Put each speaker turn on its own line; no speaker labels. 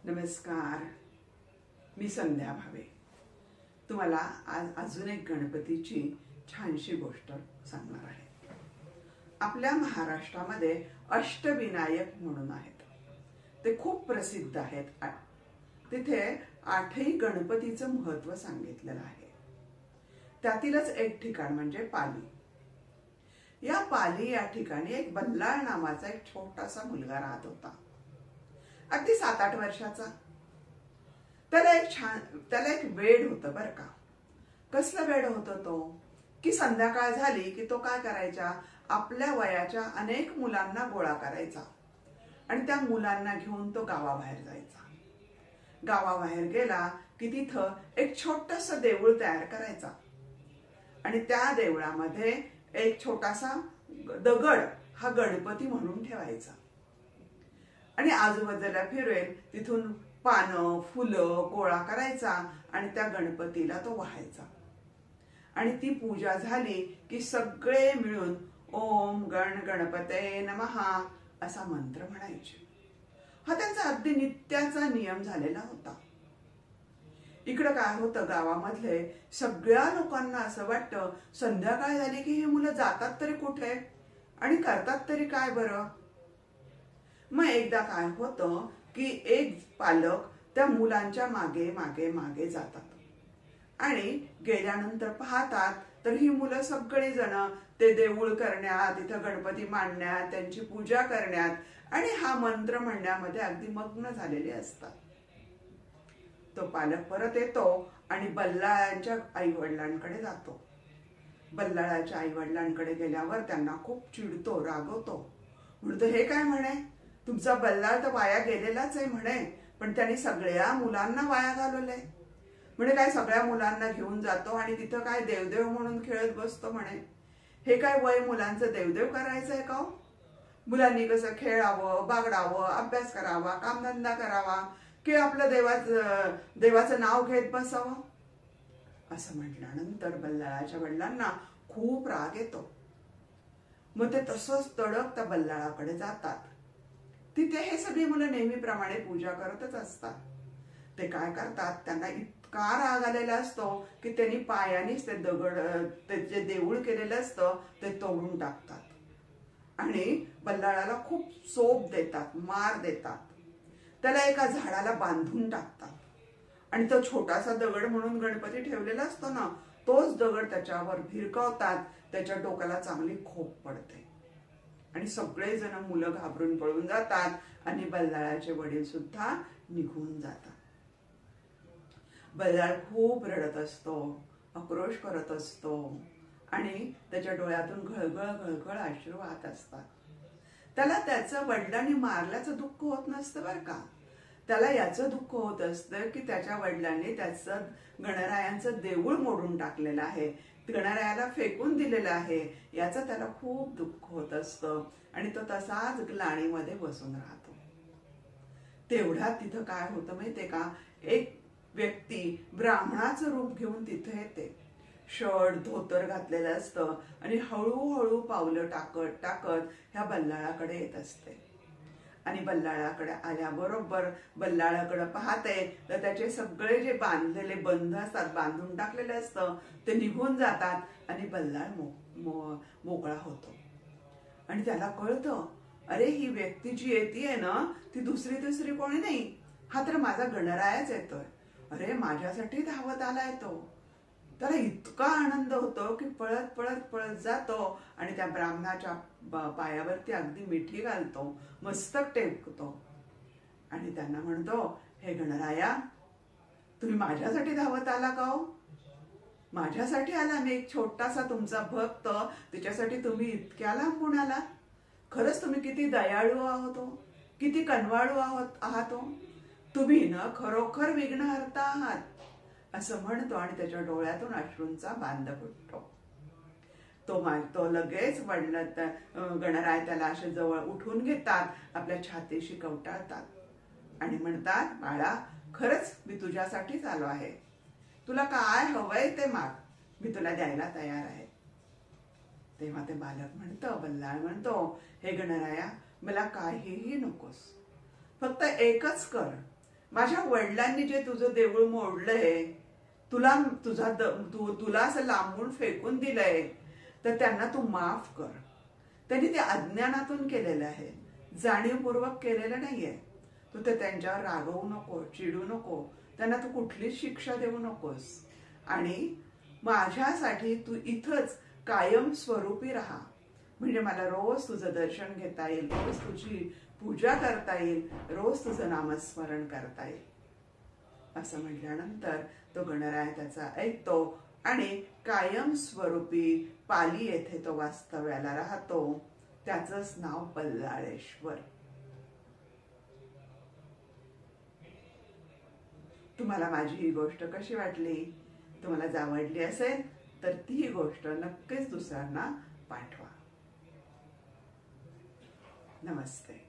नमस्कार, मी संध्या भावे तुम्हाला आज अजून एक गणपतीची छानशी गोष्ट सांगणार आहे। आपल्या महाराष्ट्रामध्ये अष्टविनायक म्हणून आहेत, ते खूप प्रसिद्ध आहेत। तिथे 8ही गणपतीचं महत्त्व सांगितलेलं आहे। त्यातीलच एक ठिकाण म्हणजे पाली। या पाली या ठिकाणी एक बल्लाळ नावाचा एक छोटासा मुलगा राहत होता, अगदी 7-8 वर्षाचा। त्याला एक वेड होतं बरं का। कसलं वेड होतं तो की संध्याकाळ झाली की तो काय करायचा, आपल्या वयाच्या अनेक मुलांना गोळा करायचा आणि त्या मुलांना घेऊन तो गावाबाहेर जायचा। गावाबाहेर गेला की तिथं एक छोटंसं देऊळ तयार करायचा आणि त्या देवळामध्ये एक छोटासा दगड हा गणपती म्हणून ठेवायचा आणि आजूबाजूला फिरवेल तिथून पानं फुलं गोळा करायचा आणि त्या गणपतीला तो वाहायचा। आणि ती पूजा झाली की सगळे मिळून ओम गण गणपते नमः असा मंत्र म्हणायचे। हा त्यांचा अगदी नित्याचा नियम झालेला होता। इकडे काय होतं, गावामधले सगळ्या लोकांना असं वाटतं संध्याकाळ झाली की ही मुलं जातात तरी कुठे आणि करतात तरी काय बरं। मग एकदा काय होतं की एक पालक त्या मुलांच्या मागे मागे मागे जातात आणि गेल्यानंतर पाहतात तर ही मुलं सगळे जण ते देऊळ करण्यात, तिथं गणपती मांडण्यात, त्यांची पूजा करण्यात आणि हा मंत्र म्हणण्यामध्ये अगदी मग्न झालेले असतात। तो पालक परत येतो आणि बल्लाळांच्या आई वडिलांकडे जातो। बल्लाळाच्या आई वडिलांकडे गेल्यावर त्यांना खूप चिडतो, रागवतो। म्हणतो हे काय म्हणे, तुमचा बल्लाळ तर वाया गेलेलाच आहे म्हणे, पण त्यांनी सगळ्या मुलांना वाया घालवलंय म्हणे। काय सगळ्या मुलांना घेऊन जातो आणि तिथं काय देवदेव म्हणून खेळत बसतो म्हणे। हे काय वय मुलांचं देवदेव करायचं आहे का? मुलांनी कसं खेळावं, बागडावं, अभ्यास करावा, कामधंदा करावा की आपलं देवाचं नाव घेत बसावं। असं म्हटल्यानंतर बल्लाळाच्या वडिलांना खूप राग येतो। मग ते तसंच तडक त्या बल्लाळाकडे जातात। तिथे हे सगळी मुलं नेहमीप्रमाणे पूजा करतच असतात। ते काय करतात, त्यांना इतका राग आलेला असतो की त्यांनी पायानेच ते दगड, ते जे देऊळ केलेलं असतं ते तोडून टाकतात आणि बल्लाळाला खूप सोप देतात, मार देतात। त्याला एका झाडाला बांधून टाकतात आणि तो छोटासा दगड म्हणून गणपती ठेवलेला असतो ना, तोच दगड त्याच्यावर भिरकावतात। त्याच्या डोक्याला चांगली खोप पडते आणि सगळे जण मुलं घाबरून पळून जातात आणि बल्लाळाचे वडील सुद्धा निघून जातात। बल्लाळ खूप रडत असतो, आक्रोश करत असतो आणि त्याच्या डोळ्यातून घळघळ घळघळ अश्रू वाहत असतात। त्याला त्याचं वडिलांनी मारल्याचं दुःख होत नसतं बरं का। त्याला याचं दुःख होत असतं की त्याच्या वडिलांनी त्याचं गणरायांचं देऊळ मोडून टाकलेलं आहे, गणरायाला फेकून दिलेलं आहे, याचं त्याला खूप दुःख होत असतं आणि तो तसाच ग्लानीमध्ये बसून राहतो। तेवढ्यात तिथं काय होतं माहितीये का, एक व्यक्ती ब्राह्मणाचं रूप घेऊन तिथे येते। शर्ट धोतर घातलेलं असतं आणि हळूहळू पावलं टाकत टाकत ह्या बल्लाळाकडे येत असते आणि बल्लाळाकडे आल्याबरोबर बल्लाळाकडे पाहते तर त्याचे सगळे जे बांधलेले बंध असतात, बांधून टाकलेले असतं, ते निघून जातात आणि बल्लाळ मोकळा होतो। आणि त्याला कळतं, अरे ही व्यक्ती जी येते ना ती दुसरी कोणी नाही, हा तर माझा गणरायाच येतोय। अरे माझ्यासाठी धावत आलाय तो। त्याला इतका आनंद होतो की पळत पळत पळत जातो आणि त्या ब्राह्मणाच्या पायावरती अगदी मिठी घालतो, मस्तक टेकतो आणि त्यांना म्हणतो, हे गणराया, तुम्ही माझ्यासाठी धावत आला का हो? माझ्यासाठी आला, मी एक छोटासा तुमचा भक्त, त्याच्यासाठी तुम्ही इतक्या लांबून आला? खरंच तुम्ही किती दयाळू आहात हो, किती कनवाळू आहात हो, तुम्ही ना खरोखर विघ्नहर्ता आहात असं म्हणतो आणि त्याच्या डोळ्यातून अश्रूंचा बांध फुटतो। तो लगेच गणराय त्याला असे जवळ उठून घेतात, आपल्या छातीशी कवटाळतात आणि म्हणतात, बाळा खरंच मी तुझ्यासाठीच आलो आहे, तुला काय हवंय ते माग, मी तुला द्यायला तयार आहे। तेव्हा ते बालक म्हणतं, बल्लाळ म्हणतो, हे गणराया मला काहीही नकोस, फक्त एकच कर, माझ्या वडिलांनी जे तुझं देऊळ मोडलंय, तुला असं लांबून फेकून दिलंय, तर त्यांना तू माफ कर. त्यांनी ते अज्ञानातून केलेलं आहे, जाणीवपूर्वक केलेलं नाहीये. तू ते त्यांच्यावर रागवू नको, चिडू नको, त्यांना तू कुठलीच शिक्षा देऊ नकोस. आणि माझ्यासाठी तू इथंच कायम स्वरूपी राहा, म्हणजे मला रोज तुझं दर्शन घेता येईल, रोज तुझी पूजा करता येईल, रोज तुझं नामस्मरण करता येईल. असं म्हटल्यानंतर तो गणराय त्याचा ऐकतो आणि कायम स्वरूपी पाली येथे तो वास्तव्याला राहतो. त्याचंच नाव बल्लाळेश्वर. तुम्हाला माझी ही गोष्ट कशी वाटली? तुम्हाला जर आवडली असेल तर ती गोष्ट नक्कीच दुसऱ्यांना पाठवा. नमस्ते.